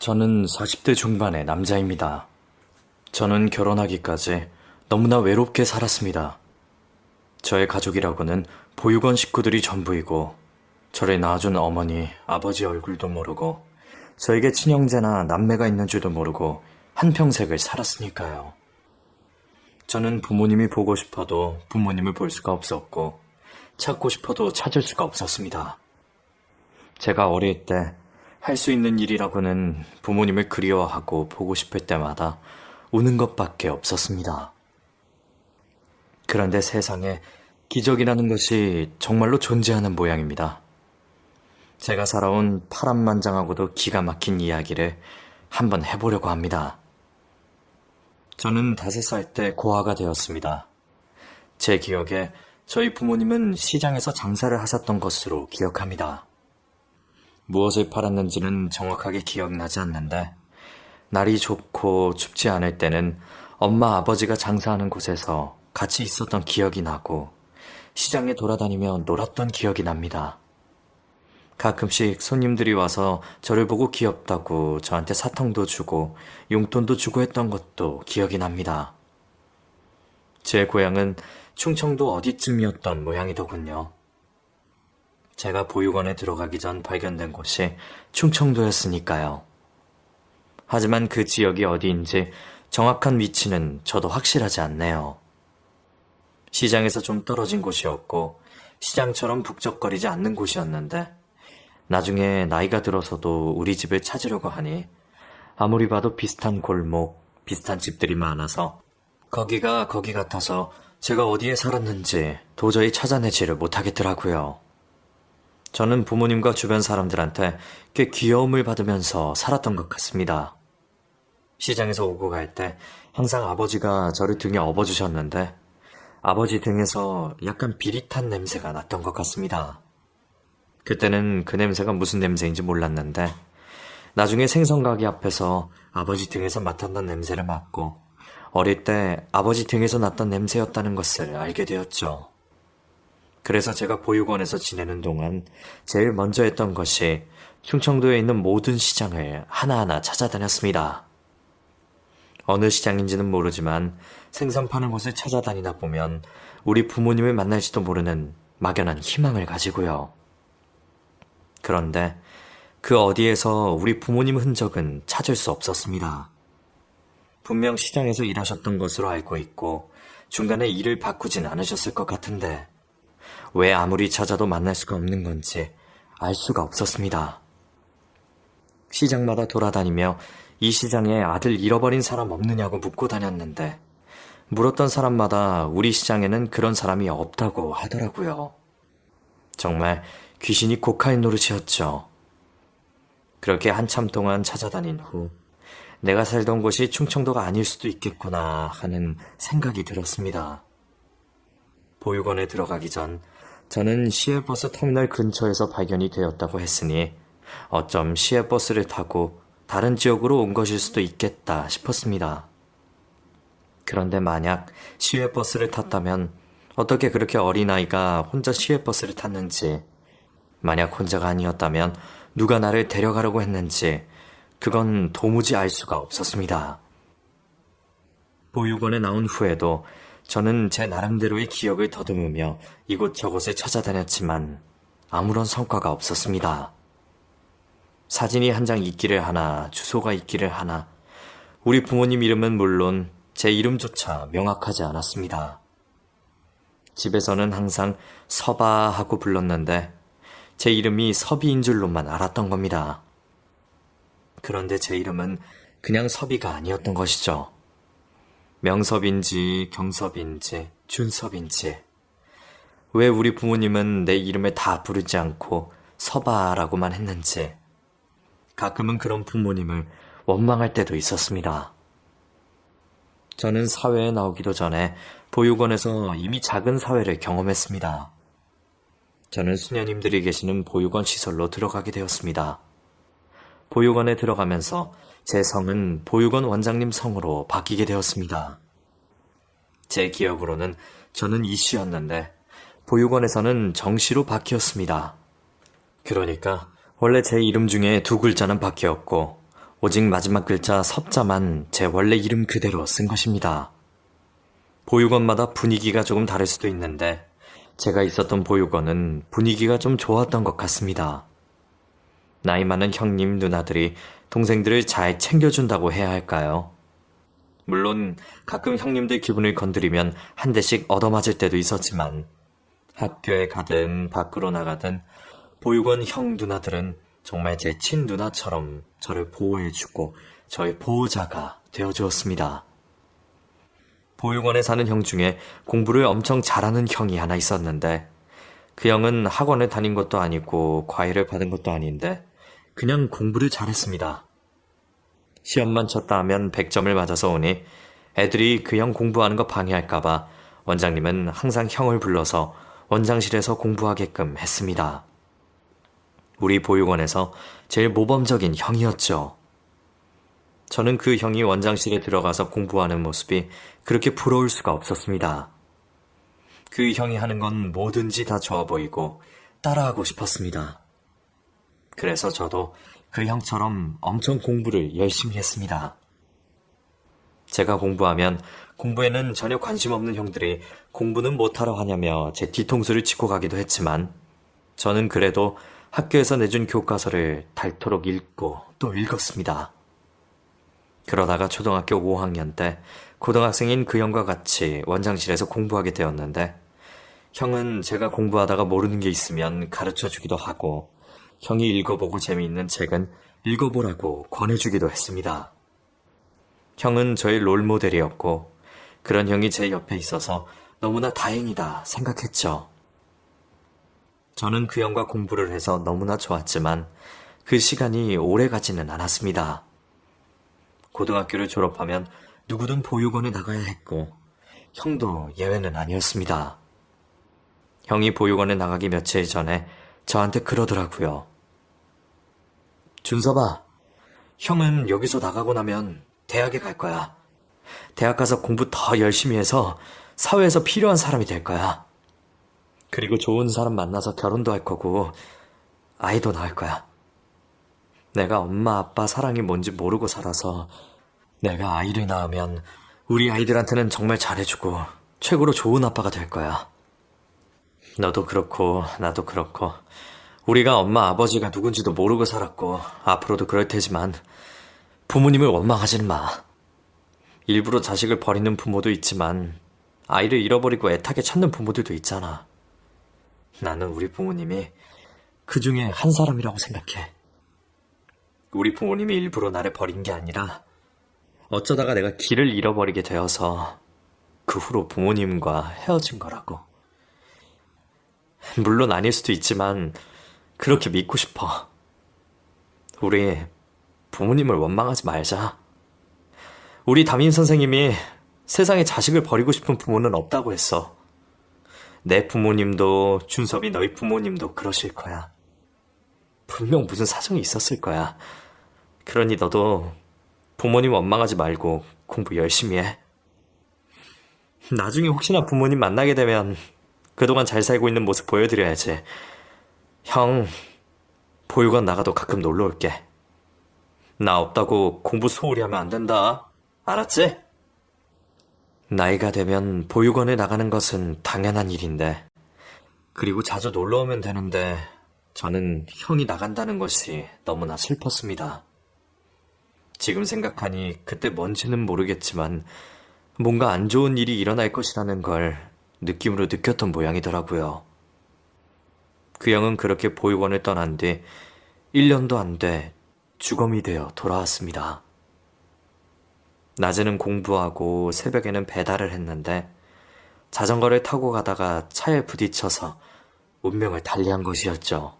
저는 40대 중반의 남자입니다. 저는 결혼하기까지 너무나 외롭게 살았습니다. 저의 가족이라고는 보육원 식구들이 전부이고, 저를 낳아준 어머니, 아버지 얼굴도 모르고, 저에게 친형제나 남매가 있는 줄도 모르고 한평생을 살았으니까요. 저는 부모님이 보고 싶어도 부모님을 볼 수가 없었고, 찾고 싶어도 찾을 수가 없었습니다. 제가 어릴 때 할 수 있는 일이라고는 부모님을 그리워하고 보고 싶을 때마다 우는 것밖에 없었습니다. 그런데 세상에 기적이라는 것이 정말로 존재하는 모양입니다. 제가 살아온 파란만장하고도 기가 막힌 이야기를 한번 해보려고 합니다. 저는 5살 때 고아가 되었습니다. 제 기억에 저희 부모님은 시장에서 장사를 하셨던 것으로 기억합니다. 무엇을 팔았는지는 정확하게 기억나지 않는데, 날이 좋고 춥지 않을 때는 엄마 아버지가 장사하는 곳에서 같이 있었던 기억이 나고, 시장에 돌아다니며 놀았던 기억이 납니다. 가끔씩 손님들이 와서 저를 보고 귀엽다고 저한테 사탕도 주고 용돈도 주고 했던 것도 기억이 납니다. 제 고향은 충청도 어디쯤이었던 모양이더군요. 제가 보육원에 들어가기 전 발견된 곳이 충청도였으니까요. 하지만 그 지역이 어디인지 정확한 위치는 저도 확실하지 않네요. 시장에서 좀 떨어진 곳이었고, 시장처럼 북적거리지 않는 곳이었는데, 나중에 나이가 들어서도 우리 집을 찾으려고 하니 아무리 봐도 비슷한 골목, 비슷한 집들이 많아서 거기가 거기 같아서 제가 어디에 살았는지 도저히 찾아내지를 못하겠더라고요. 저는 부모님과 주변 사람들한테 꽤 귀여움을 받으면서 살았던 것 같습니다. 시장에서 오고 갈 때 항상 아버지가 저를 등에 업어주셨는데, 아버지 등에서 약간 비릿한 냄새가 났던 것 같습니다. 그때는 그 냄새가 무슨 냄새인지 몰랐는데, 나중에 생선가게 앞에서 아버지 등에서 맡았던 냄새를 맡고, 어릴 때 아버지 등에서 났던 냄새였다는 것을 알게 되었죠. 그래서 제가 보육원에서 지내는 동안 제일 먼저 했던 것이 충청도에 있는 모든 시장을 하나하나 찾아다녔습니다. 어느 시장인지는 모르지만 생선 파는 곳을 찾아다니다 보면 우리 부모님을 만날지도 모르는 막연한 희망을 가지고요. 그런데 그 어디에서 우리 부모님 흔적은 찾을 수 없었습니다. 분명 시장에서 일하셨던 것으로 알고 있고 중간에 일을 바꾸진 않으셨을 것 같은데, 왜 아무리 찾아도 만날 수가 없는 건지 알 수가 없었습니다. 시장마다 돌아다니며 이 시장에 아들 잃어버린 사람 없느냐고 묻고 다녔는데, 물었던 사람마다 우리 시장에는 그런 사람이 없다고 하더라고요. 정말 귀신이 코카인 노릇이었죠. 그렇게 한참 동안 찾아다닌 후 내가 살던 곳이 충청도가 아닐 수도 있겠구나 하는 생각이 들었습니다. 보육원에 들어가기 전 저는 시외버스 터미널 근처에서 발견이 되었다고 했으니 어쩜 시외버스를 타고 다른 지역으로 온 것일 수도 있겠다 싶었습니다. 그런데 만약 시외버스를 탔다면 어떻게 그렇게 어린아이가 혼자 시외버스를 탔는지, 만약 혼자가 아니었다면 누가 나를 데려가려고 했는지, 그건 도무지 알 수가 없었습니다. 보육원에 나온 후에도 저는 제 나름대로의 기억을 더듬으며 이곳저곳을 찾아다녔지만 아무런 성과가 없었습니다. 사진이 한 장 있기를 하나, 주소가 있기를 하나, 우리 부모님 이름은 물론 제 이름조차 명확하지 않았습니다. 집에서는 항상 서바 하고 불렀는데 제 이름이 서비인 줄로만 알았던 겁니다. 그런데 제 이름은 그냥 서비가 아니었던 것이죠. 명섭인지 경섭인지 준섭인지, 왜 우리 부모님은 내 이름을 다 부르지 않고 서바라고만 했는지, 가끔은 그런 부모님을 원망할 때도 있었습니다. 저는 사회에 나오기도 전에 보육원에서 이미 작은 사회를 경험했습니다. 저는 수녀님들이 계시는 보육원 시설로 들어가게 되었습니다. 보육원에 들어가면서 제 성은 보육원 원장님 성으로 바뀌게 되었습니다. 제 기억으로는 저는 이씨였는데 보육원에서는 정씨로 바뀌었습니다. 그러니까 원래 제 이름 중에 2글자는 바뀌었고 오직 마지막 글자 섭자만 제 원래 이름 그대로 쓴 것입니다. 보육원마다 분위기가 조금 다를 수도 있는데 제가 있었던 보육원은 분위기가 좀 좋았던 것 같습니다. 나이 많은 형님, 누나들이 동생들을 잘 챙겨준다고 해야 할까요? 물론 가끔 형님들 기분을 건드리면 한 대씩 얻어맞을 때도 있었지만 학교에 가든 밖으로 나가든 보육원 형 누나들은 정말 제 친누나처럼 저를 보호해주고 저의 보호자가 되어주었습니다. 보육원에 사는 형 중에 공부를 엄청 잘하는 형이 하나 있었는데 그 형은 학원을 다닌 것도 아니고 과외를 받은 것도 아닌데 그냥 공부를 잘했습니다. 시험만 쳤다 하면 100점을 맞아서 오니 애들이 그 형 공부하는 거 방해할까봐 원장님은 항상 형을 불러서 원장실에서 공부하게끔 했습니다. 우리 보육원에서 제일 모범적인 형이었죠. 저는 그 형이 원장실에 들어가서 공부하는 모습이 그렇게 부러울 수가 없었습니다. 그 형이 하는 건 뭐든지 다 좋아 보이고 따라하고 싶었습니다. 그래서 저도 그 형처럼 엄청 공부를 열심히 했습니다. 제가 공부하면 공부에는 전혀 관심 없는 형들이 공부는 못하러 하냐며 제 뒤통수를 치고 가기도 했지만 저는 그래도 학교에서 내준 교과서를 닳도록 읽고 또 읽었습니다. 그러다가 초등학교 5학년 때 고등학생인 그 형과 같이 원장실에서 공부하게 되었는데 형은 제가 공부하다가 모르는 게 있으면 가르쳐 주기도 하고 형이 읽어보고 재미있는 책은 읽어보라고 권해주기도 했습니다. 형은 저의 롤모델이었고 그런 형이 제 옆에 있어서 너무나 다행이다 생각했죠. 저는 그 형과 공부를 해서 너무나 좋았지만 그 시간이 오래 가지는 않았습니다. 고등학교를 졸업하면 누구든 보육원에 나가야 했고 형도 예외는 아니었습니다. 형이 보육원에 나가기 며칠 전에 저한테 그러더라고요. 준서봐, 형은 여기서 나가고 나면 대학에 갈 거야. 대학 가서 공부 더 열심히 해서 사회에서 필요한 사람이 될 거야. 그리고 좋은 사람 만나서 결혼도 할 거고 아이도 낳을 거야. 내가 엄마 아빠 사랑이 뭔지 모르고 살아서 내가 아이를 낳으면 우리 아이들한테는 정말 잘해주고 최고로 좋은 아빠가 될 거야. 너도 그렇고 나도 그렇고 우리가 엄마 아버지가 누군지도 모르고 살았고 앞으로도 그럴 테지만 부모님을 원망하지는 마. 일부러 자식을 버리는 부모도 있지만 아이를 잃어버리고 애타게 찾는 부모들도 있잖아. 나는 우리 부모님이 그 중에 한 사람이라고 생각해. 우리 부모님이 일부러 나를 버린 게 아니라 어쩌다가 내가 길을 잃어버리게 되어서 그 후로 부모님과 헤어진 거라고. 물론 아닐 수도 있지만 그렇게 믿고 싶어. 우리 부모님을 원망하지 말자. 우리 담임 선생님이 세상에 자식을 버리고 싶은 부모는 없다고 했어. 내 부모님도 준섭이 너희 부모님도 그러실 거야. 분명 무슨 사정이 있었을 거야. 그러니 너도 부모님 원망하지 말고 공부 열심히 해. 나중에 혹시나 부모님 만나게 되면 그동안 잘 살고 있는 모습 보여드려야지. 형, 보육원 나가도 가끔 놀러 올게. 나 없다고 공부 소홀히 하면 안 된다. 알았지? 나이가 되면 보육원에 나가는 것은 당연한 일인데, 그리고 자주 놀러 오면 되는데, 저는 형이 나간다는 것이 너무나 슬펐습니다. 지금 생각하니 그때 뭔지는 모르겠지만, 뭔가 안 좋은 일이 일어날 것이라는 걸 느낌으로 느꼈던 모양이더라고요. 그 형은 그렇게 보육원을 떠난 뒤 1년도 안 돼 주검이 되어 돌아왔습니다. 낮에는 공부하고 새벽에는 배달을 했는데 자전거를 타고 가다가 차에 부딪혀서 운명을 달리한 것이었죠.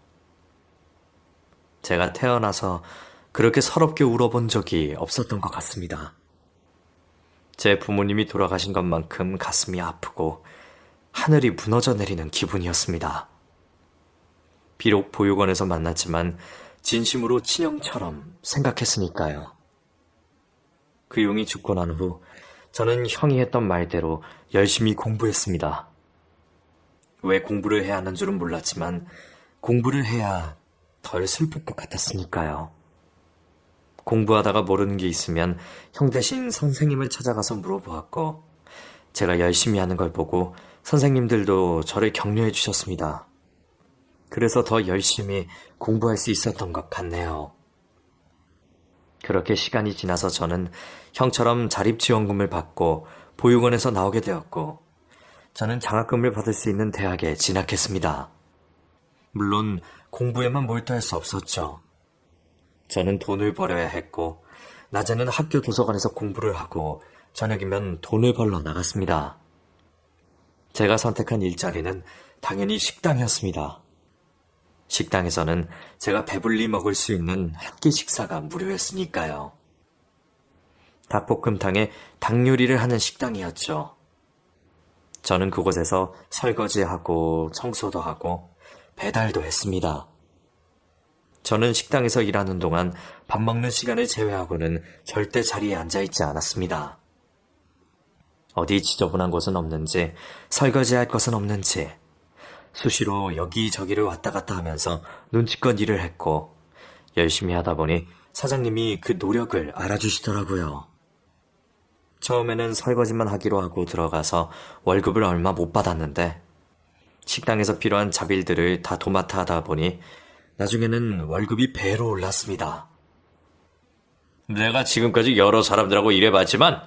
제가 태어나서 그렇게 서럽게 울어본 적이 없었던 것 같습니다. 제 부모님이 돌아가신 것만큼 가슴이 아프고 하늘이 무너져 내리는 기분이었습니다. 비록 보육원에서 만났지만 진심으로 친형처럼 생각했으니까요. 그 용이 죽고 난 후 저는 형이 했던 말대로 열심히 공부했습니다. 왜 공부를 해야 하는 줄은 몰랐지만 공부를 해야 덜 슬플 것 같았으니까요. 공부하다가 모르는 게 있으면 형 대신 선생님을 찾아가서 물어보았고, 제가 열심히 하는 걸 보고 선생님들도 저를 격려해 주셨습니다. 그래서 더 열심히 공부할 수 있었던 것 같네요. 그렇게 시간이 지나서 저는 형처럼 자립지원금을 받고 보육원에서 나오게 되었고, 저는 장학금을 받을 수 있는 대학에 진학했습니다. 물론 공부에만 몰두할 수 없었죠. 저는 돈을 벌어야 했고, 낮에는 학교 도서관에서 공부를 하고, 저녁이면 돈을 벌러 나갔습니다. 제가 선택한 일자리는 당연히 식당이었습니다. 식당에서는 제가 배불리 먹을 수 있는 한 끼 식사가 무료였으니까요. 닭볶음탕에 닭 요리를 하는 식당이었죠. 저는 그곳에서 설거지하고 청소도 하고 배달도 했습니다. 저는 식당에서 일하는 동안 밥 먹는 시간을 제외하고는 절대 자리에 앉아있지 않았습니다. 어디 지저분한 곳은 없는지, 설거지할 것은 없는지, 수시로 여기저기를 왔다 갔다 하면서 눈치껏 일을 했고, 열심히 하다 보니 사장님이 그 노력을 알아주시더라고요. 처음에는 설거지만 하기로 하고 들어가서 월급을 얼마 못 받았는데, 식당에서 필요한 자빌들을 다 도맡아 하다 보니 나중에는 월급이 배로 올랐습니다. 내가 지금까지 여러 사람들하고 일해봤지만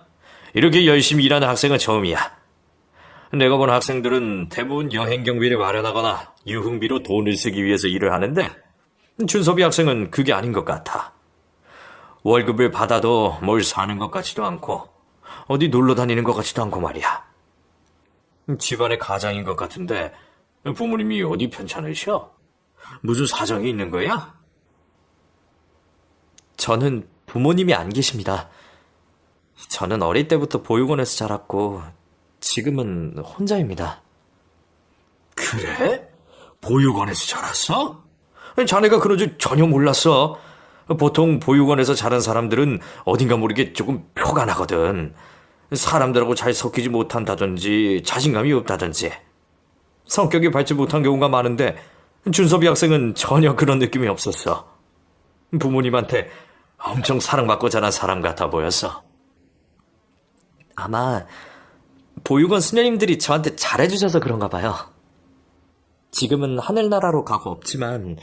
이렇게 열심히 일하는 학생은 처음이야. 내가 본 학생들은 대부분 여행 경비를 마련하거나 유흥비로 돈을 쓰기 위해서 일을 하는데, 준섭이 학생은 그게 아닌 것 같아. 월급을 받아도 뭘 사는 것 같지도 않고 어디 놀러 다니는 것 같지도 않고 말이야. 집안의 가장인 것 같은데 부모님이 어디 편찮으셔? 무슨 사정이 있는 거야? 저는 부모님이 안 계십니다. 저는 어릴 때부터 보육원에서 자랐고 지금은 혼자입니다. 그래? 보육원에서 자랐어? 자네가 그런 줄 전혀 몰랐어. 보통 보육원에서 자란 사람들은 어딘가 모르게 조금 표가 나거든. 사람들하고 잘 섞이지 못한다든지 자신감이 없다든지 성격이 밝지 못한 경우가 많은데, 준섭이 학생은 전혀 그런 느낌이 없었어. 부모님한테 엄청 사랑받고 자란 사람 같아 보였어. 아마 보육원 수녀님들이 저한테 잘해주셔서 그런가 봐요. 지금은 하늘나라로 가고 없지만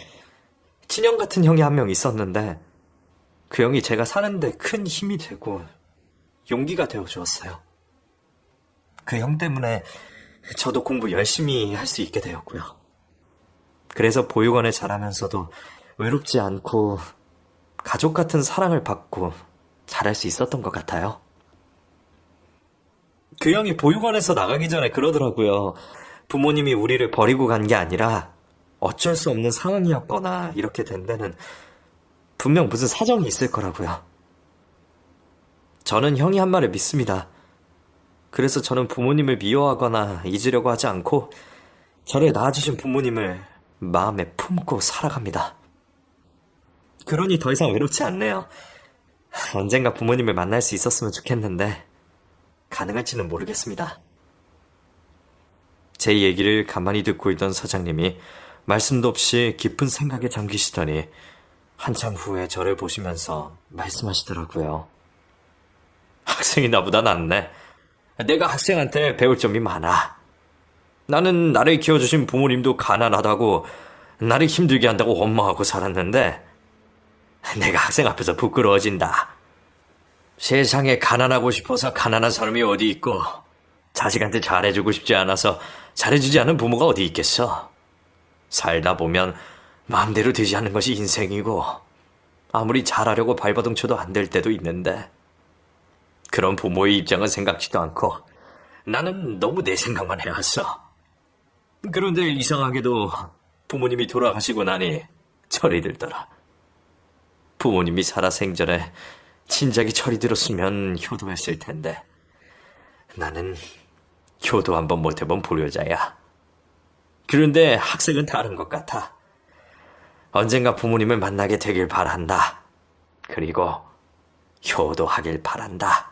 친형 같은 형이 한 명 있었는데, 그 형이 제가 사는데 큰 힘이 되고 용기가 되어주었어요. 그 형 때문에 저도 공부 열심히 할 수 있게 되었고요. 그래서 보육원에 자라면서도 외롭지 않고 가족 같은 사랑을 받고 잘할 수 있었던 것 같아요. 그 형이 보육원에서 나가기 전에 그러더라고요. 부모님이 우리를 버리고 간 게 아니라 어쩔 수 없는 상황이었거나 이렇게 된 데는 분명 무슨 사정이 있을 거라고요. 저는 형이 한 말을 믿습니다. 그래서 저는 부모님을 미워하거나 잊으려고 하지 않고 저를 낳아주신 부모님을 마음에 품고 살아갑니다. 그러니 더 이상 외롭지 않네요. 언젠가 부모님을 만날 수 있었으면 좋겠는데 가능할지는 모르겠습니다. 제 얘기를 가만히 듣고 있던 사장님이 말씀도 없이 깊은 생각에 잠기시더니 한참 후에 저를 보시면서 말씀하시더라고요. 학생이 나보다 낫네. 내가 학생한테 배울 점이 많아. 나는 나를 키워주신 부모님도 가난하다고 나를 힘들게 한다고 원망하고 살았는데 내가 학생 앞에서 부끄러워진다. 세상에 가난하고 싶어서 가난한 사람이 어디 있고 자식한테 잘해주고 싶지 않아서 잘해주지 않은 부모가 어디 있겠어. 살다 보면 마음대로 되지 않는 것이 인생이고 아무리 잘하려고 발버둥쳐도 안 될 때도 있는데 그런 부모의 입장은 생각지도 않고 나는 너무 내 생각만 해왔어. 그런데 이상하게도 부모님이 돌아가시고 나니 철이 들더라. 부모님이 살아 생전에 진작에 철이 들었으면 효도했을 텐데 나는 효도 한번 못 해본 불효자야. 그런데 학생은 다른 것 같아. 언젠가 부모님을 만나게 되길 바란다. 그리고 효도하길 바란다.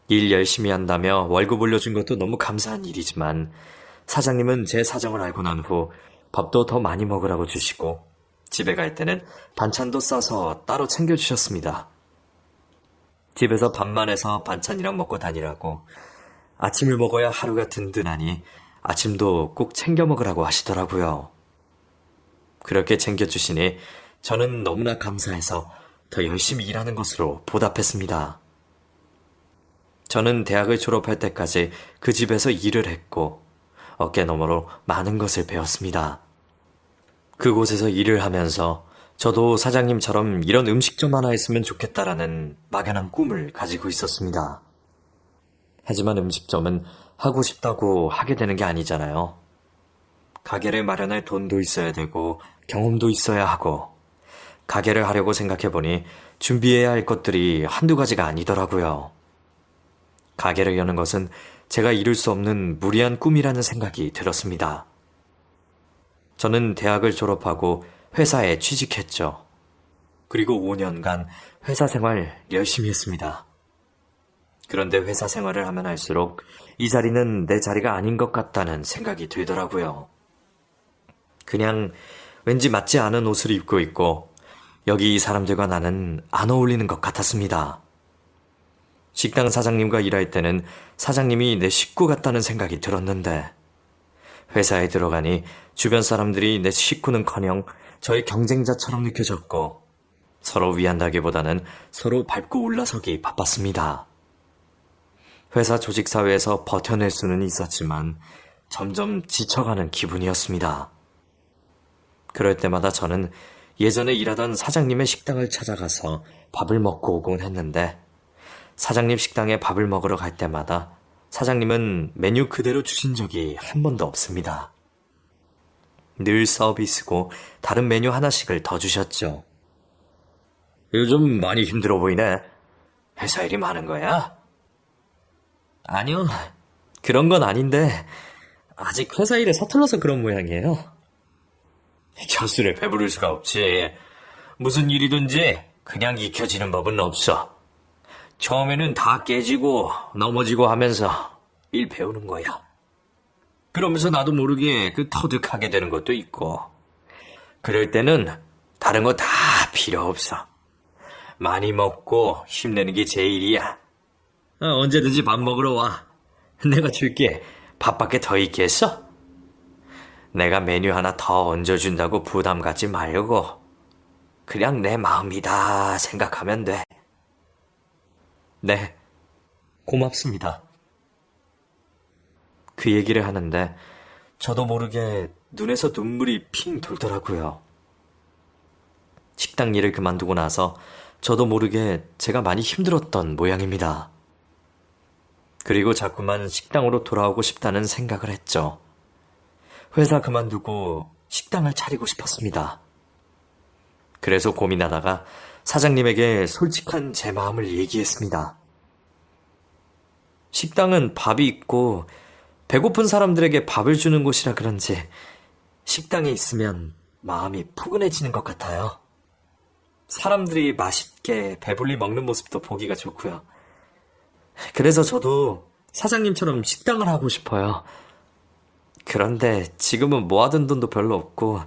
일 열심히 한다며 월급 올려준 것도 너무 감사한 일이지만 사장님은 제 사정을 알고 난 후 밥도 더 많이 먹으라고 주시고 집에 갈 때는 반찬도 싸서 따로 챙겨주셨습니다. 집에서 밥만 해서 반찬이랑 먹고 다니라고 아침을 먹어야 하루가 든든하니 아침도 꼭 챙겨 먹으라고 하시더라고요. 그렇게 챙겨주시니 저는 너무나 감사해서 더 열심히 일하는 것으로 보답했습니다. 저는 대학을 졸업할 때까지 그 집에서 일을 했고 어깨너머로 많은 것을 배웠습니다. 그곳에서 일을 하면서 저도 사장님처럼 이런 음식점 하나 있으면 좋겠다라는 막연한 꿈을 가지고 있었습니다. 하지만 음식점은 하고 싶다고 하게 되는 게 아니잖아요. 가게를 마련할 돈도 있어야 되고 경험도 있어야 하고 가게를 하려고 생각해보니 준비해야 할 것들이 한두 가지가 아니더라고요. 가게를 여는 것은 제가 이룰 수 없는 무리한 꿈이라는 생각이 들었습니다. 저는 대학을 졸업하고 회사에 취직했죠. 그리고 5년간 회사 생활 열심히 했습니다. 그런데 회사 생활을 하면 할수록 이 자리는 내 자리가 아닌 것 같다는 생각이 들더라고요. 그냥 왠지 맞지 않은 옷을 입고 있고 여기 이 사람들과 나는 안 어울리는 것 같았습니다. 식당 사장님과 일할 때는 사장님이 내 식구 같다는 생각이 들었는데 회사에 들어가니 주변 사람들이 내 식구는커녕 저의 경쟁자처럼 느껴졌고 서로 위한다기보다는 서로 밟고 올라서기 바빴습니다. 회사 조직사회에서 버텨낼 수는 있었지만 점점 지쳐가는 기분이었습니다. 그럴 때마다 저는 예전에 일하던 사장님의 식당을 찾아가서 밥을 먹고 오곤 했는데 사장님 식당에 밥을 먹으러 갈 때마다 사장님은 메뉴 그대로 주신 적이 한 번도 없습니다. 늘 서비스고 다른 메뉴 하나씩을 더 주셨죠. 요즘 많이 힘들어 보이네. 회사 일이 많은 거야? 아니요. 그런 건 아닌데 아직 회사 일에 서툴러서 그런 모양이에요. 혀술에 배부를 수가 없지. 무슨 일이든지 그냥 익혀지는 법은 없어. 처음에는 다 깨지고 넘어지고 하면서 일 배우는 거야. 그러면서 나도 모르게 터득하게 되는 것도 있고. 그럴 때는 다른 거 다 필요 없어. 많이 먹고 힘내는 게 제일이야. 언제든지 밥 먹으러 와. 내가 줄게. 밥밖에 더 있겠어? 내가 메뉴 하나 더 얹어준다고 부담 갖지 말고 그냥 내 마음이다 생각하면 돼. 네, 고맙습니다. 그 얘기를 하는데 저도 모르게 눈에서 눈물이 핑 돌더라고요. 식당 일을 그만두고 나서 저도 모르게 제가 많이 힘들었던 모양입니다. 그리고 자꾸만 식당으로 돌아오고 싶다는 생각을 했죠. 회사 그만두고 식당을 차리고 싶었습니다. 그래서 고민하다가 사장님에게 솔직한 제 마음을 얘기했습니다. 식당은 밥이 있고 배고픈 사람들에게 밥을 주는 곳이라 그런지 식당에 있으면 마음이 푸근해지는 것 같아요. 사람들이 맛있게 배불리 먹는 모습도 보기가 좋고요. 그래서 저도 사장님처럼 식당을 하고 싶어요. 그런데 지금은 모아둔 돈도 별로 없고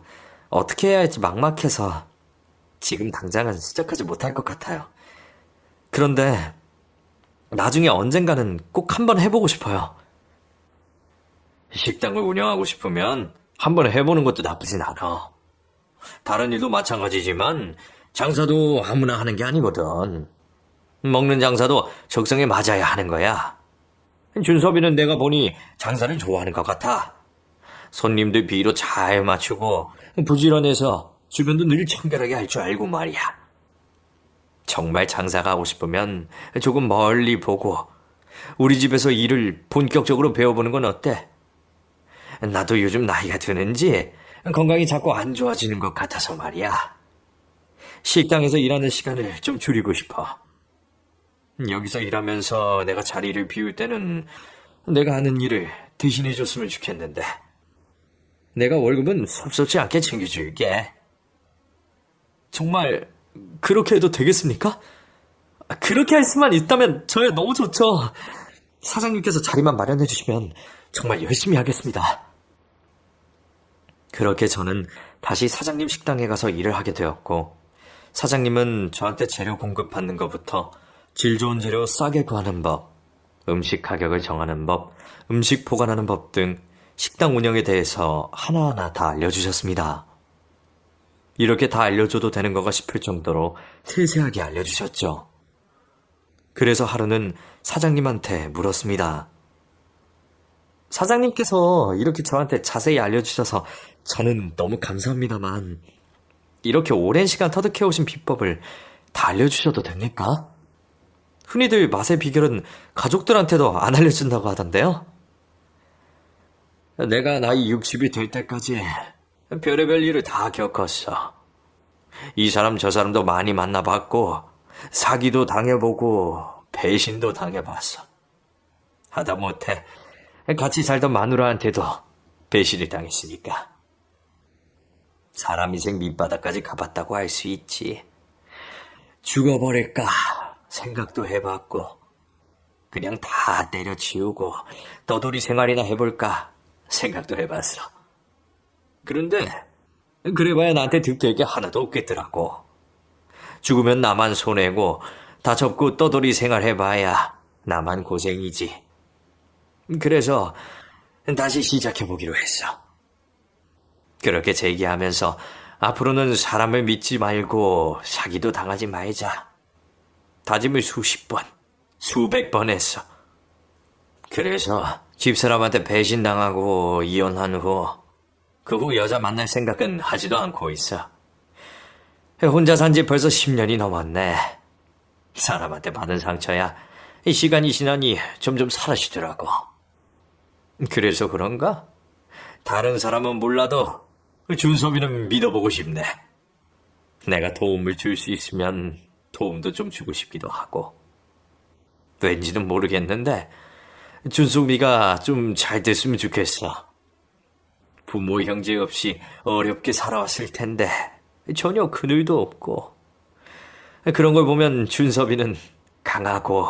어떻게 해야 할지 막막해서 지금 당장은 시작하지 못할 것 같아요. 그런데 나중에 언젠가는 꼭 한번 해보고 싶어요. 식당을 운영하고 싶으면 한번 해보는 것도 나쁘진 않아. 다른 일도 마찬가지지만 장사도 아무나 하는 게 아니거든. 먹는 장사도 적성에 맞아야 하는 거야. 준섭이는 내가 보니 장사를 좋아하는 것 같아. 손님들 비위로 잘 맞추고 부지런해서 주변도 늘 청결하게 할 줄 알고 말이야. 정말 장사가 하고 싶으면 조금 멀리 보고 우리 집에서 일을 본격적으로 배워보는 건 어때? 나도 요즘 나이가 드는지 건강이 자꾸 안 좋아지는 것 같아서 말이야. 식당에서 일하는 시간을 좀 줄이고 싶어. 여기서 일하면서 내가 자리를 비울 때는 내가 하는 일을 대신해줬으면 좋겠는데 내가 월급은 섭섭지 않게 챙겨줄게. 정말 그렇게 해도 되겠습니까? 그렇게 할 수만 있다면 저야 너무 좋죠. 사장님께서 자리만 마련해 주시면 정말 열심히 하겠습니다. 그렇게 저는 다시 사장님 식당에 가서 일을 하게 되었고, 사장님은 저한테 재료 공급받는 것부터 질 좋은 재료 싸게 구하는 법, 음식 가격을 정하는 법, 음식 보관하는 법 등 식당 운영에 대해서 하나하나 다 알려주셨습니다. 이렇게 다 알려줘도 되는 건가 싶을 정도로 세세하게 알려주셨죠. 그래서 하루는 사장님한테 물었습니다. 사장님께서 이렇게 저한테 자세히 알려주셔서 저는 너무 감사합니다만, 이렇게 오랜 시간 터득해오신 비법을 다 알려주셔도 됩니까? 흔히들 맛의 비결은 가족들한테도 안 알려준다고 하던데요. 내가 나이 60이 될 때까지 별의별 일을 다 겪었어. 이 사람 저 사람도 많이 만나봤고, 사기도 당해보고, 배신도 당해봤어. 하다못해 같이 살던 마누라한테도 배신을 당했으니까. 사람 인생 밑바닥까지 가봤다고 할 수 있지. 죽어버릴까 생각도 해봤고, 그냥 다 때려치우고 떠돌이 생활이나 해볼까 생각도 해봤어. 그런데 그래봐야 나한테 득될 게 하나도 없겠더라고. 죽으면 나만 손해고, 다 접고 떠돌이 생활 해봐야 나만 고생이지. 그래서 다시 시작해보기로 했어. 그렇게 제기하면서 앞으로는 사람을 믿지 말고 사기도 당하지 말자 다짐을 수십 번, 수백 번 했어. 그래서 집사람한테 배신당하고 이혼한 후, 그 후 여자 만날 생각은 하지도 않고 있어. 혼자 산 지 벌써 10년이 넘었네. 사람한테 받은 상처야 시간이 지나니 점점 사라지더라고. 그래서 그런가? 다른 사람은 몰라도 준섭이는 믿어보고 싶네. 내가 도움을 줄 수 있으면 도움도 좀 주고 싶기도 하고. 왠지는 모르겠는데 준섭이가 좀 잘 됐으면 좋겠어. 부모 형제 없이 어렵게 살아왔을 텐데 전혀 그늘도 없고, 그런 걸 보면 준섭이는 강하고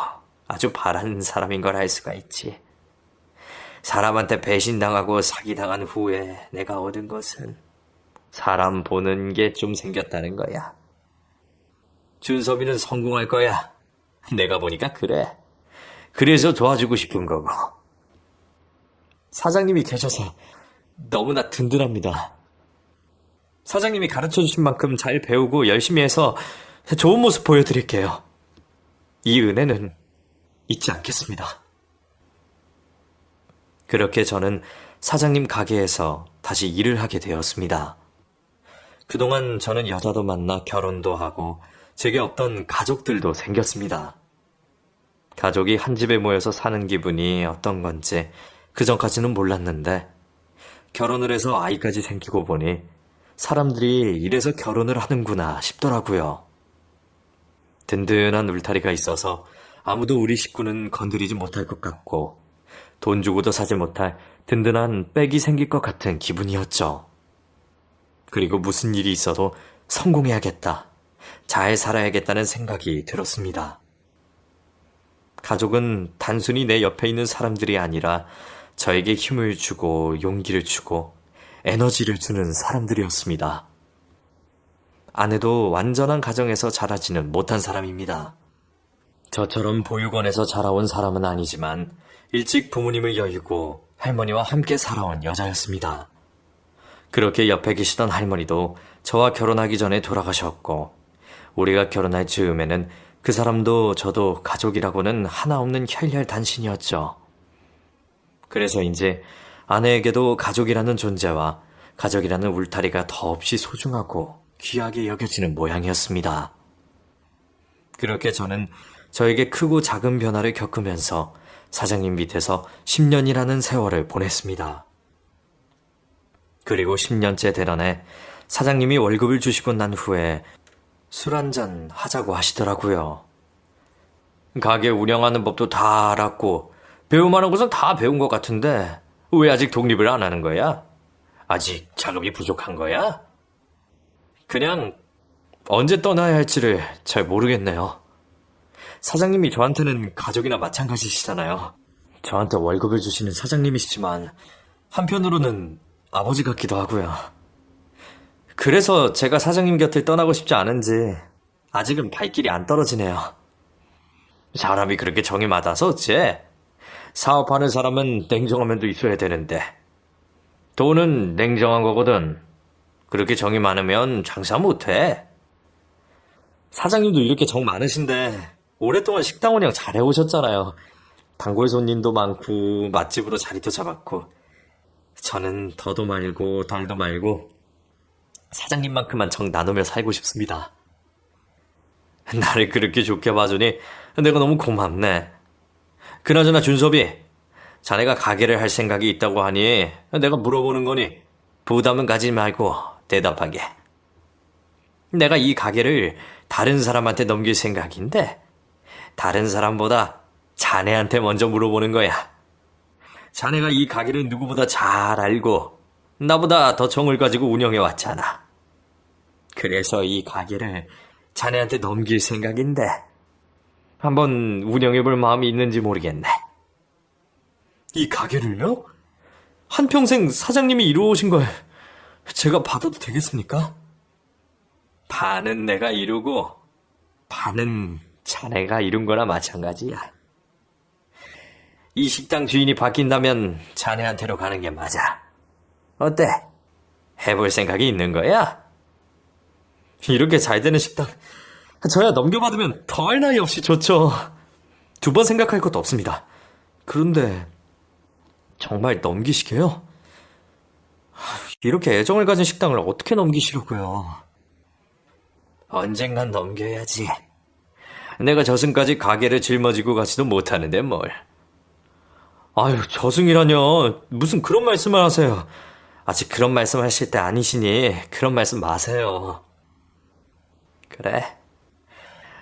아주 바라는 사람인 걸 알 수가 있지. 사람한테 배신당하고 사기당한 후에 내가 얻은 것은 사람 보는 게 좀 생겼다는 거야. 준섭이는 성공할 거야. 내가 보니까 그래. 그래서 도와주고 싶은 거고. 사장님이 계셔서 너무나 든든합니다. 사장님이 가르쳐주신 만큼 잘 배우고 열심히 해서 좋은 모습 보여드릴게요. 이 은혜는 잊지 않겠습니다. 그렇게 저는 사장님 가게에서 다시 일을 하게 되었습니다. 그동안 저는 여자도 만나 결혼도 하고 제게 없던 가족들도 생겼습니다. 가족이 한 집에 모여서 사는 기분이 어떤 건지 그전까지는 몰랐는데, 결혼을 해서 아이까지 생기고 보니 사람들이 이래서 결혼을 하는구나 싶더라고요. 든든한 울타리가 있어서 아무도 우리 식구는 건드리지 못할 것 같고, 돈 주고도 사지 못할 든든한 백이 생길 것 같은 기분이었죠. 그리고 무슨 일이 있어도 성공해야겠다, 잘 살아야겠다는 생각이 들었습니다. 가족은 단순히 내 옆에 있는 사람들이 아니라 저에게 힘을 주고 용기를 주고 에너지를 주는 사람들이었습니다. 아내도 완전한 가정에서 자라지는 못한 사람입니다. 저처럼 보육원에서 자라온 사람은 아니지만 일찍 부모님을 여의고 할머니와 함께 살아온 여자였습니다. 그렇게 옆에 계시던 할머니도 저와 결혼하기 전에 돌아가셨고, 우리가 결혼할 즈음에는 그 사람도 저도 가족이라고는 하나 없는 혈혈단신이었죠. 그래서 이제 아내에게도 가족이라는 존재와 가족이라는 울타리가 더없이 소중하고 귀하게 여겨지는 모양이었습니다. 그렇게 저는 저에게 크고 작은 변화를 겪으면서 사장님 밑에서 10년이라는 세월을 보냈습니다. 그리고 10년째 되던 사장님이 월급을 주시고 난 후에 술 한잔 하자고 하시더라고요. 가게 운영하는 법도 다 알았고 배울 만한 것은 다 배운 것 같은데 왜 아직 독립을 안 하는 거야? 아직 자금이 부족한 거야? 그냥 언제 떠나야 할지를 잘 모르겠네요. 사장님이 저한테는 가족이나 마찬가지시잖아요. 저한테 월급을 주시는 사장님이시지만 한편으로는 아버지 같기도 하고요. 그래서 제가 사장님 곁을 떠나고 싶지 않은지 아직은 발길이 안 떨어지네요. 사람이 그렇게 정이 많아서 어째? 사업하는 사람은 냉정한 면도 있어야 되는데 돈은 냉정한 거거든. 그렇게 정이 많으면 장사 못해. 사장님도 이렇게 정 많으신데 오랫동안 식당 운영 잘해 오셨잖아요. 단골 손님도 많고 맛집으로 자리도 잡았고 저는 더도 말고 덜도 말고 사장님만큼만 정 나누며 살고 싶습니다. 나를 그렇게 좋게 봐주니 내가 너무 고맙네. 그나저나 준섭이, 자네가 가게를 할 생각이 있다고 하니 내가 물어보는 거니 부담은 가지 말고 대답하게. 내가 이 가게를 다른 사람한테 넘길 생각인데 다른 사람보다 자네한테 먼저 물어보는 거야. 자네가 이 가게를 누구보다 잘 알고 나보다 더 정을 가지고 운영해 왔잖아. 그래서 이 가게를 자네한테 넘길 생각인데 한번 운영해 볼 마음이 있는지 모르겠네. 이 가게를요? 한평생 사장님이 이루어오신 걸 제가 받아도 되겠습니까? 반은 내가 이루고 반은 자네가 이룬 거나 마찬가지야. 이 식당 주인이 바뀐다면 자네한테로 가는 게 맞아. 어때? 해볼 생각이 있는 거야? 이렇게 잘 되는 식당 저야 넘겨받으면 더할 나위 없이 좋죠. 두 번 생각할 것도 없습니다. 그런데 정말 넘기시게요? 이렇게 애정을 가진 식당을 어떻게 넘기시려고요? 언젠간 넘겨야지. 내가 저승까지 가게를 짊어지고 가지도 못하는데 뭘. 아유, 저승이라뇨. 무슨 그런 말씀을 하세요. 아직 그런 말씀 하실 때 아니시니 그런 말씀 마세요. 그래.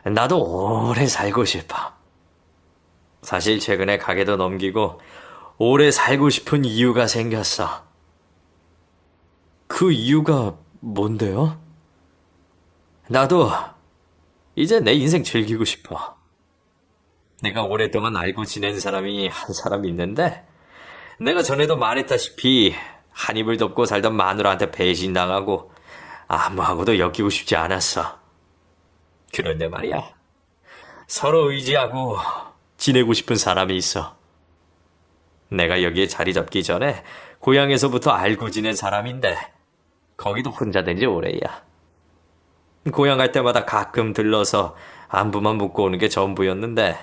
나도 오래 살고 싶어. 사실 최근에 가게도 넘기고 오래 살고 싶은 이유가 생겼어. 그 이유가 뭔데요? 나도 이제 내 인생 즐기고 싶어. 내가 오랫동안 알고 지낸 사람이 한 사람 있는데 내가 전에도 말했다시피 한 입을 덮고 살던 마누라한테 배신당하고 아무하고도 엮이고 싶지 않았어. 그런데 말이야, 서로 의지하고 지내고 싶은 사람이 있어. 내가 여기에 자리 잡기 전에 고향에서부터 알고 지낸 사람인데 거기도 혼자 된 지 오래야. 고향 갈 때마다 가끔 들러서 안부만 묻고 오는 게 전부였는데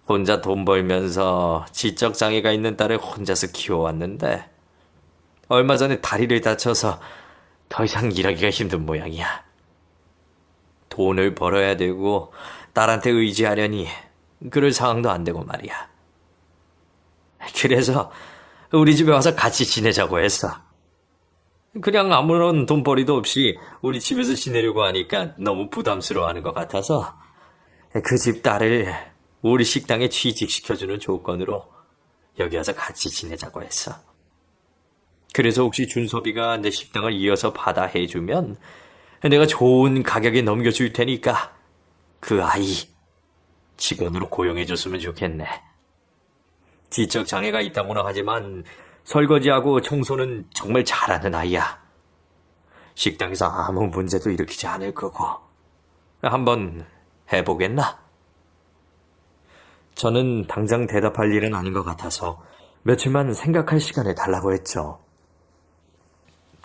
혼자 돈 벌면서 지적 장애가 있는 딸을 혼자서 키워왔는데 얼마 전에 다리를 다쳐서 더 이상 일하기가 힘든 모양이야. 돈을 벌어야 되고 딸한테 의지하려니 그럴 상황도 안 되고 말이야. 그래서 우리 집에 와서 같이 지내자고 했어. 그냥 아무런 돈벌이도 없이 우리 집에서 지내려고 하니까 너무 부담스러워하는 것 같아서 그 집 딸을 우리 식당에 취직시켜주는 조건으로 여기 와서 같이 지내자고 했어. 그래서 혹시 준섭이가 내 식당을 이어서 받아 해주면 내가 좋은 가격에 넘겨줄 테니까 그 아이 직원으로 고용해줬으면 좋겠네. 지적 장애가 있다고는 하지만 설거지하고 청소는 정말 잘하는 아이야. 식당에서 아무 문제도 일으키지 않을 거고. 한번 해보겠나? 저는 당장 대답할 일은 아닌 것 같아서 며칠만 생각할 시간을 달라고 했죠.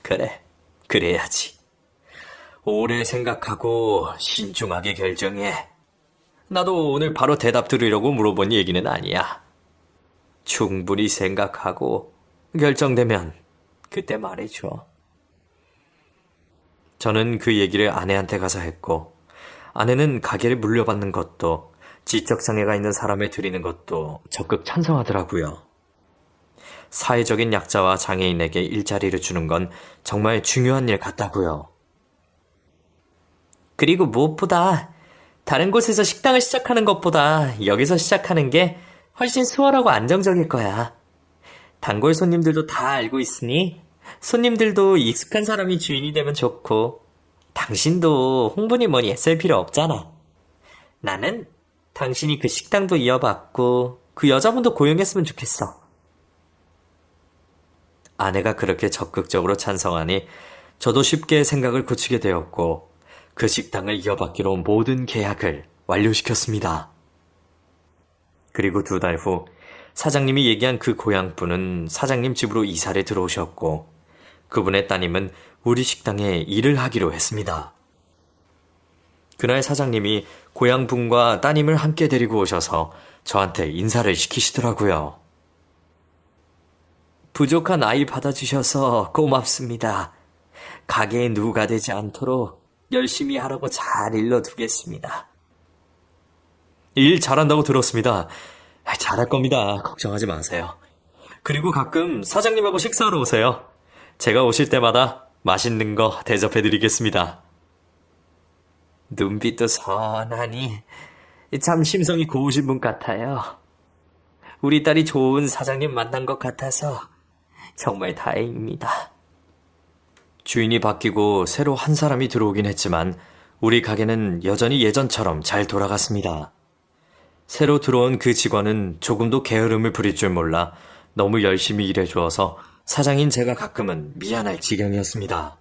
그래, 그래야지. 오래 생각하고 신중하게 결정해. 나도 오늘 바로 대답 들으려고 물어본 얘기는 아니야. 충분히 생각하고 결정되면 그때 말해줘. 저는 그 얘기를 아내한테 가서 했고 아내는 가게를 물려받는 것도 지적장애가 있는 사람을 드리는 것도 적극 찬성하더라고요. 사회적인 약자와 장애인에게 일자리를 주는 건 정말 중요한 일 같다고요. 그리고 무엇보다 다른 곳에서 식당을 시작하는 것보다 여기서 시작하는 게 훨씬 수월하고 안정적일 거야. 단골 손님들도 다 알고 있으니 손님들도 익숙한 사람이 주인이 되면 좋고 당신도 홍보니 뭐니 애쓸 필요 없잖아. 나는 당신이 그 식당도 이어받고 그 여자분도 고용했으면 좋겠어. 아내가 그렇게 적극적으로 찬성하니 저도 쉽게 생각을 고치게 되었고 그 식당을 이어받기로 모든 계약을 완료시켰습니다. 그리고 2달 후 사장님이 얘기한 그 고향분은 사장님 집으로 이사를 들어오셨고 그분의 따님은 우리 식당에 일을 하기로 했습니다. 그날 사장님이 고향분과 따님을 함께 데리고 오셔서 저한테 인사를 시키시더라고요. 부족한 아이 받아주셔서 고맙습니다. 가게에 누가 되지 않도록 열심히 하라고 잘 일러두겠습니다. 일 잘한다고 들었습니다. 잘할 겁니다. 걱정하지 마세요. 그리고 가끔 사장님하고 식사하러 오세요. 제가 오실 때마다 맛있는 거 대접해드리겠습니다. 눈빛도 선하니 참 심성이 고우신 분 같아요. 우리 딸이 좋은 사장님 만난 것 같아서 정말 다행입니다. 주인이 바뀌고 새로 한 사람이 들어오긴 했지만 우리 가게는 여전히 예전처럼 잘 돌아갔습니다. 새로 들어온 그 직원은 조금도 게으름을 부릴 줄 몰라 너무 열심히 일해주어서 사장인 제가 가끔은 미안할 지경이었습니다.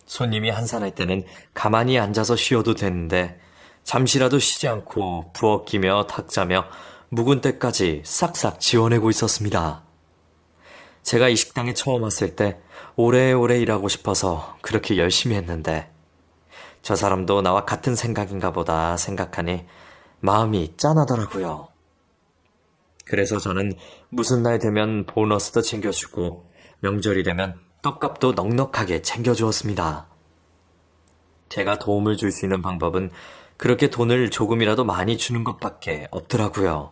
손님이 한산할 때는 가만히 앉아서 쉬어도 됐는데 잠시라도 쉬지 않고 부엌이며 탁자며 묵은 때까지 싹싹 지워내고 있었습니다. 제가 이 식당에 처음 왔을 때 오래오래 일하고 싶어서 그렇게 열심히 했는데 저 사람도 나와 같은 생각인가 보다 생각하니 마음이 짠하더라고요. 그래서 저는 무슨 날 되면 보너스도 챙겨주고 명절이 되면 떡값도 넉넉하게 챙겨주었습니다. 제가 도움을 줄 수 있는 방법은 그렇게 돈을 조금이라도 많이 주는 것밖에 없더라고요.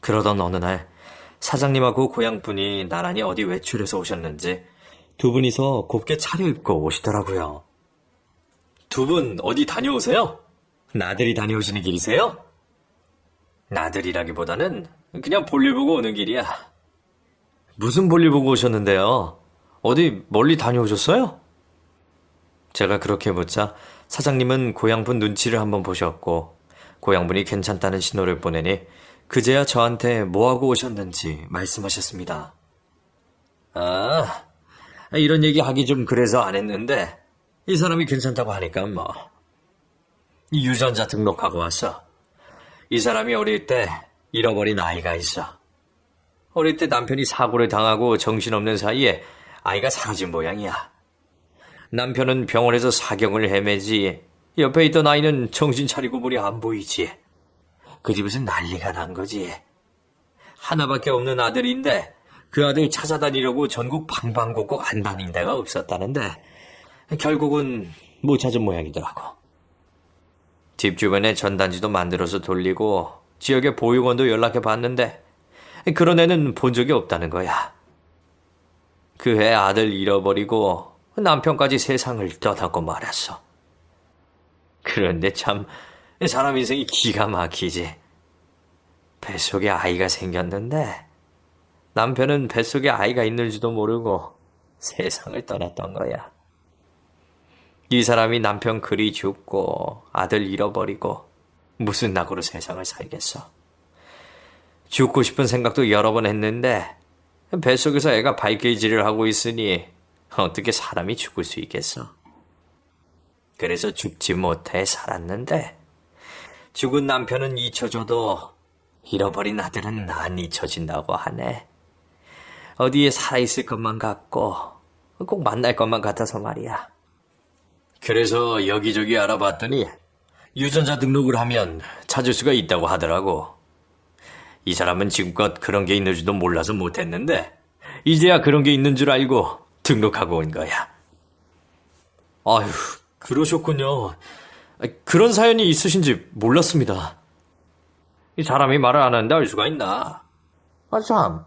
그러던 어느 날 사장님하고 고향분이 나란히 어디 외출해서 오셨는지 두 분이서 곱게 차려입고 오시더라고요. 두 분 어디 다녀오세요? 나들이 다녀오시는 길이세요? 나들이라기보다는 그냥 볼일 보고 오는 길이야. 무슨 볼일 보고 오셨는데요? 어디 멀리 다녀오셨어요? 제가 그렇게 묻자 사장님은 고향분 눈치를 한번 보셨고 고향분이 괜찮다는 신호를 보내니 그제야 저한테 뭐하고 오셨는지 말씀하셨습니다. 아, 이런 얘기 하기 좀 그래서 안 했는데 이 사람이 괜찮다고 하니까 뭐. 유전자 등록하고 왔어. 이 사람이 어릴 때 잃어버린 아이가 있어. 어릴 때 남편이 사고를 당하고 정신없는 사이에 아이가 사라진 모양이야. 남편은 병원에서 사경을 헤매지 옆에 있던 아이는 정신 차리고 보니 안 보이지. 그 집에서 난리가 난 거지. 하나밖에 없는 아들인데 그 아들 찾아다니려고 전국 방방곡곡 안 다닌 데가 없었다는데 결국은 못 찾은 모양이더라고. 집 주변에 전단지도 만들어서 돌리고 지역의 보육원도 연락해 봤는데 그런 애는 본 적이 없다는 거야. 그 애 아들 잃어버리고 남편까지 세상을 떠나고 말았어. 그런데 참 사람 인생이 기가 막히지. 뱃속에 아이가 생겼는데 남편은 뱃속에 아이가 있는지도 모르고 세상을 떠났던 거야. 이 사람이 남편 그리 죽고 아들 잃어버리고 무슨 낙으로 세상을 살겠어. 죽고 싶은 생각도 여러 번 했는데 뱃속에서 애가 발길질을 하고 있으니 어떻게 사람이 죽을 수 있겠어. 그래서 죽지 못해 살았는데 죽은 남편은 잊혀져도 잃어버린 아들은 안 잊혀진다고 하네. 어디에 살아있을 것만 같고 꼭 만날 것만 같아서 말이야. 그래서 여기저기 알아봤더니 유전자 등록을 하면 찾을 수가 있다고 하더라고. 이 사람은 지금껏 그런 게 있는 줄도 몰라서 못했는데 이제야 그런 게 있는 줄 알고 등록하고 온 거야. 아휴, 그러셨군요. 그런 사연이 있으신지 몰랐습니다. 이 사람이 말을 안 하는데 알 수가 있나? 아 참,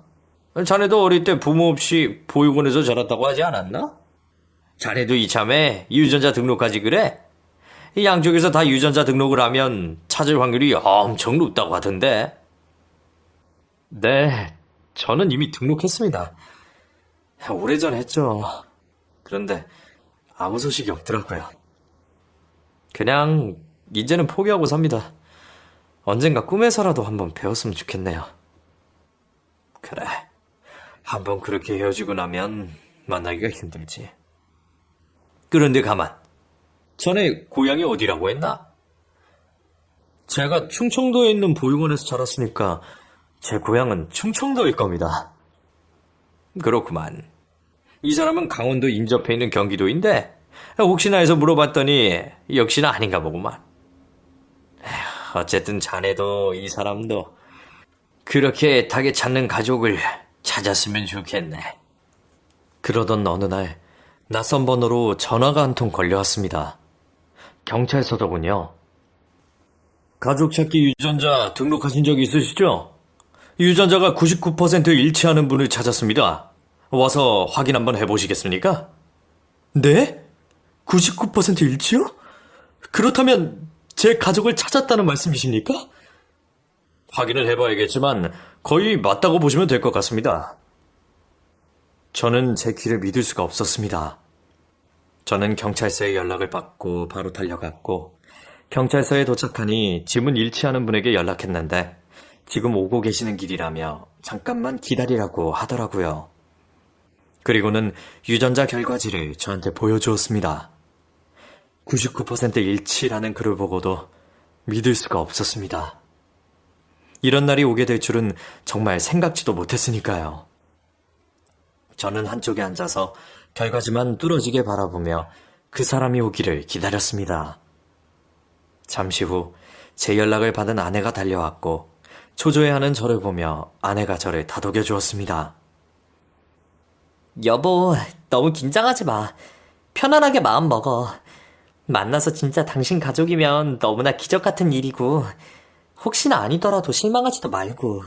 자네도 어릴 때 부모 없이 보육원에서 자랐다고 하지 않았나? 자네도 이참에 유전자 등록하지 그래? 이 양쪽에서 다 유전자 등록을 하면 찾을 확률이 엄청 높다고 하던데. 네, 저는 이미 등록했습니다. 오래전 했죠. 그런데 아무 소식이 없더라고요. 그냥 이제는 포기하고 삽니다. 언젠가 꿈에서라도 한번 배웠으면 좋겠네요. 그래, 한번 그렇게 헤어지고 나면 만나기가 힘들지. 그런데 가만. 전에 고향이 어디라고 했나? 제가 충청도에 있는 보육원에서 자랐으니까 제 고향은 충청도일 겁니다. 그렇구만. 이 사람은 강원도 인접해 있는 경기도인데 혹시나 해서 물어봤더니 역시나 아닌가 보구만. 어쨌든 자네도 이 사람도 그렇게 애타게 찾는 가족을 찾았으면 좋겠네. 그러던 어느 날 낯선 번호로 전화가 한 통 걸려왔습니다. 경찰서더군요. 가족 찾기 유전자 등록하신 적 있으시죠? 유전자가 99% 일치하는 분을 찾았습니다. 와서 확인 한번 해보시겠습니까? 네? 99% 일치요? 그렇다면 제 가족을 찾았다는 말씀이십니까? 확인을 해봐야겠지만 거의 맞다고 보시면 될 것 같습니다. 저는 제 귀를 믿을 수가 없었습니다. 저는 경찰서에 연락을 받고 바로 달려갔고 경찰서에 도착하니 지문 일치하는 분에게 연락했는데 지금 오고 계시는 길이라며 잠깐만 기다리라고 하더라고요. 그리고는 유전자 결과지를 저한테 보여주었습니다. 99% 일치라는 글을 보고도 믿을 수가 없었습니다. 이런 날이 오게 될 줄은 정말 생각지도 못했으니까요. 저는 한쪽에 앉아서 결과지만 뚫어지게 바라보며 그 사람이 오기를 기다렸습니다. 잠시 후 제 연락을 받은 아내가 달려왔고 초조해하는 저를 보며 아내가 저를 다독여 주었습니다. 여보, 너무 긴장하지 마. 편안하게 마음 먹어. 만나서 진짜 당신 가족이면 너무나 기적 같은 일이고 혹시나 아니더라도 실망하지도 말고.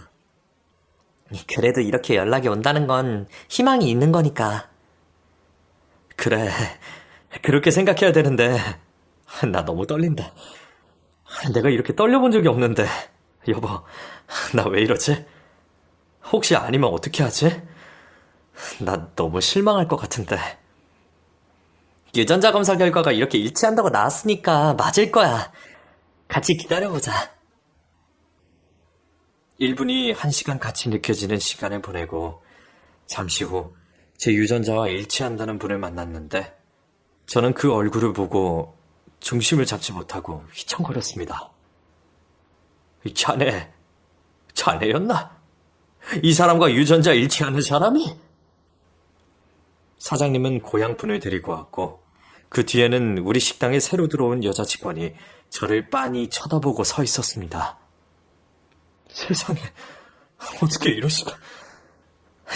그래도 이렇게 연락이 온다는 건 희망이 있는 거니까. 그래, 그렇게 생각해야 되는데 나 너무 떨린다. 내가 이렇게 떨려본 적이 없는데. 여보, 나 왜 이러지? 혹시 아니면 어떻게 하지? 나 너무 실망할 것 같은데. 유전자 검사 결과가 이렇게 일치한다고 나왔으니까 맞을 거야. 같이 기다려보자. 1분이 1시간 같이 느껴지는 시간을 보내고 잠시 후 제 유전자와 일치한다는 분을 만났는데 저는 그 얼굴을 보고 중심을 잡지 못하고 휘청거렸습니다. 자네였나? 이 사람과 유전자 일치하는 사람이? 사장님은 고향분을 데리고 왔고 그 뒤에는 우리 식당에 새로 들어온 여자 직원이 저를 빤히 쳐다보고 서 있었습니다. 세상에, 어떻게 이럴 수가.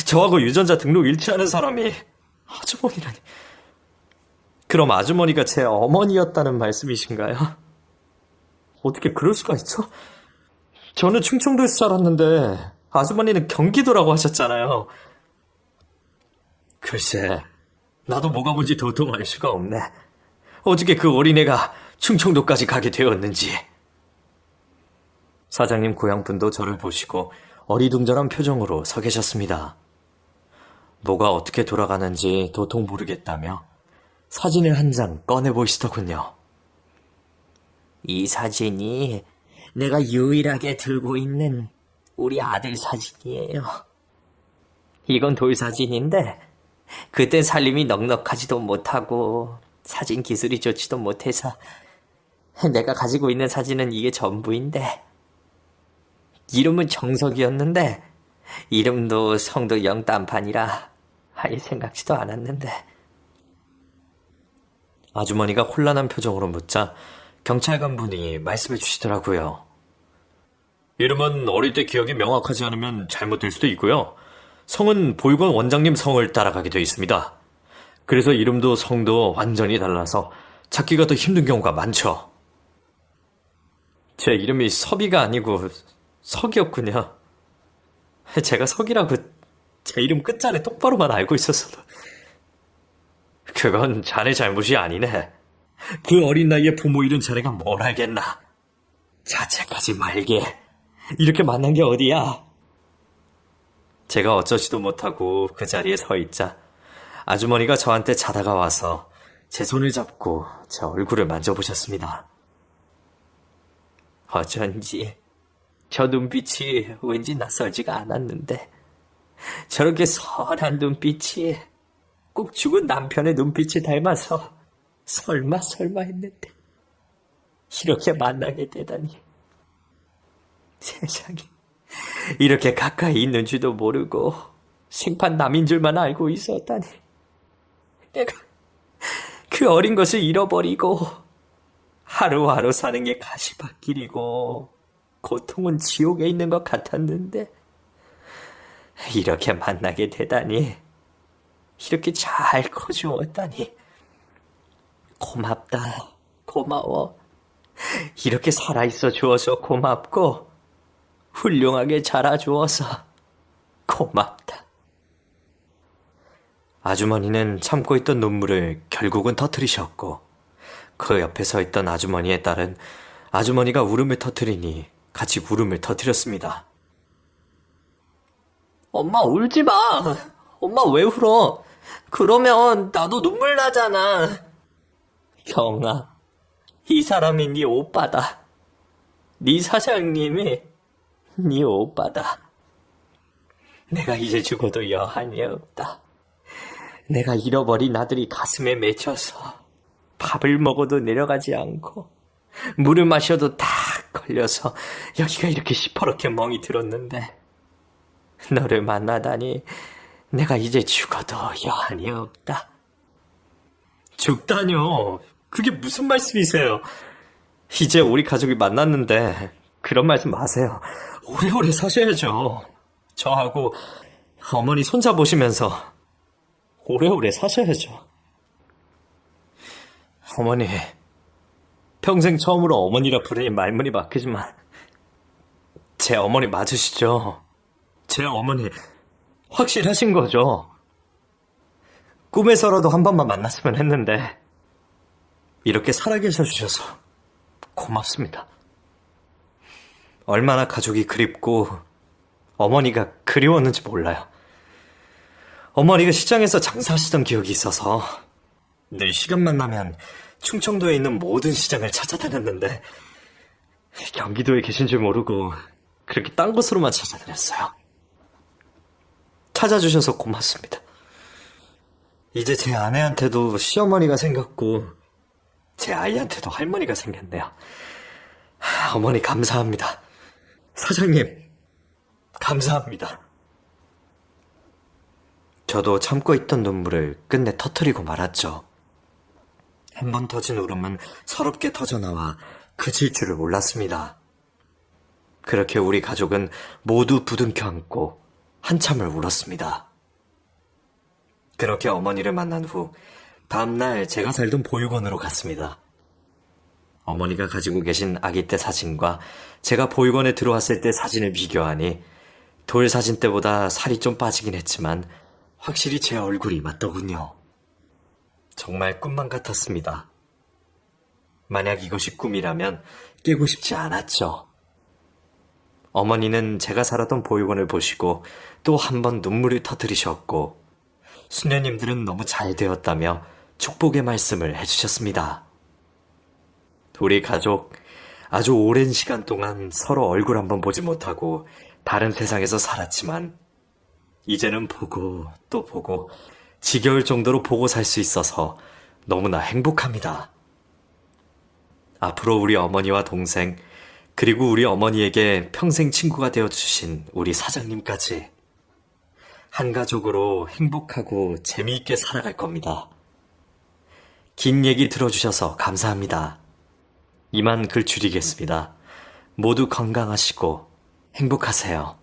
저하고 유전자 등록 일치하는 사람이 아주머니라니. 그럼 아주머니가 제 어머니였다는 말씀이신가요? 어떻게 그럴 수가 있죠? 저는 충청도에서 살았는데 아주머니는 경기도라고 하셨잖아요. 글쎄, 나도 뭐가 뭔지 도통 알 수가 없네. 어떻게 그 어린애가 충청도까지 가게 되었는지. 사장님 고향분도 저를 보시고 어리둥절한 표정으로 서 계셨습니다. 뭐가 어떻게 돌아가는지 도통 모르겠다며 사진을 한 장 꺼내 보이시더군요. 이 사진이 내가 유일하게 들고 있는 우리 아들 사진이에요. 이건 돌 사진인데 그때 살림이 넉넉하지도 못하고 사진 기술이 좋지도 못해서 내가 가지고 있는 사진은 이게 전부인데 이름은 정석이었는데 이름도 성도 영딴판이라 아예 생각지도 않았는데. 아주머니가 혼란한 표정으로 묻자 경찰관 분이 말씀해 주시더라고요. 이름은 어릴 때 기억이 명확하지 않으면 잘못될 수도 있고요. 성은 보육원 원장님 성을 따라가게 되어 있습니다. 그래서 이름도 성도 완전히 달라서 찾기가 더 힘든 경우가 많죠. 제 이름이 섭이가 아니고 석이었군요. 제가 석이라고 제 이름 끝자리 똑바로만 알고 있었어도. 그건 자네 잘못이 아니네. 그 어린 나이에 부모 잃은 자네가 뭘 알겠나. 자책하지 말게. 이렇게 만난 게 어디야. 제가 어쩌지도 못하고 그 자리에 서 있자 아주머니가 저한테 자다가 와서 제 손을 잡고 제 얼굴을 만져보셨습니다. 어쩐지 저 눈빛이 왠지 낯설지가 않았는데 저렇게 선한 눈빛이 꼭 죽은 남편의 눈빛이 닮아서 설마 했는데 이렇게 만나게 되다니. 세상에, 이렇게 가까이 있는 줄도 모르고 생판 남인 줄만 알고 있었다니. 내가 그 어린 것을 잃어버리고 하루하루 사는 게 가시밭길이고 고통은 지옥에 있는 것 같았는데 이렇게 만나게 되다니, 이렇게 잘 커주었다니. 고맙다, 고마워. 이렇게 살아있어 주어서 고맙고 훌륭하게 자라주어서 고맙다. 아주머니는 참고 있던 눈물을 결국은 터뜨리셨고, 그 옆에 서 있던 아주머니의 딸은 아주머니가 울음을 터뜨리니 같이 울음을 터뜨렸습니다. 엄마, 울지 마. 엄마, 왜 울어? 그러면 나도 눈물 나잖아. 경아, 이 사람이 네 오빠다. 네 사장님이 네 오빠다. 내가 이제 죽어도 여한이 없다. 내가 잃어버린 아들이 가슴에 맺혀서 밥을 먹어도 내려가지 않고 물을 마셔도 딱 걸려서 여기가 이렇게 시퍼렇게 멍이 들었는데 너를 만나다니 내가 이제 죽어도 여한이 없다. 죽다뇨. 그게 무슨 말씀이세요? 이제 우리 가족이 만났는데 그런 말씀 마세요. 오래오래 사셔야죠. 저하고 어머니 손잡으시면서 오래오래 사셔야죠. 어머니, 평생 처음으로 어머니라 부르니 말문이 막히지만 제 어머니 맞으시죠? 제 어머니 확실하신 거죠? 꿈에서라도 한 번만 만났으면 했는데 이렇게 살아계셔 주셔서 고맙습니다. 얼마나 가족이 그립고 어머니가 그리웠는지 몰라요. 어머니가 시장에서 장사하시던 기억이 있어서 늘 시간만 나면 충청도에 있는 모든 시장을 찾아다녔는데 경기도에 계신 줄 모르고 그렇게 딴 곳으로만 찾아다녔어요. 찾아주셔서 고맙습니다. 이제 제 아내한테도 시어머니가 생겼고 제 아이한테도 할머니가 생겼네요. 어머니 감사합니다. 사장님 감사합니다. 저도 참고 있던 눈물을 끝내 터뜨리고 말았죠. 한 번 터진 울음은 서럽게 터져나와 그칠 줄을 몰랐습니다. 그렇게 우리 가족은 모두 부둥켜 안고 한참을 울었습니다. 그렇게 어머니를 만난 후 다음날 제가 살던 보육원으로 갔습니다. 어머니가 가지고 계신 아기 때 사진과 제가 보육원에 들어왔을 때 사진을 비교하니 돌 사진 때보다 살이 좀 빠지긴 했지만 확실히 제 얼굴이 맞더군요. 정말 꿈만 같았습니다. 만약 이것이 꿈이라면 깨고 싶지 않았죠. 어머니는 제가 살았던 보육원을 보시고 또 한 번 눈물을 터뜨리셨고 수녀님들은 너무 잘 되었다며 축복의 말씀을 해주셨습니다. 우리 가족 아주 오랜 시간 동안 서로 얼굴 한번 보지 못하고 다른 세상에서 살았지만 이제는 보고 또 보고 지겨울 정도로 보고 살 수 있어서 너무나 행복합니다. 앞으로 우리 어머니와 동생 그리고 우리 어머니에게 평생 친구가 되어주신 우리 사장님까지 한 가족으로 행복하고 재미있게 살아갈 겁니다. 긴 얘기 들어주셔서 감사합니다. 이만 글 줄이겠습니다. 모두 건강하시고 행복하세요.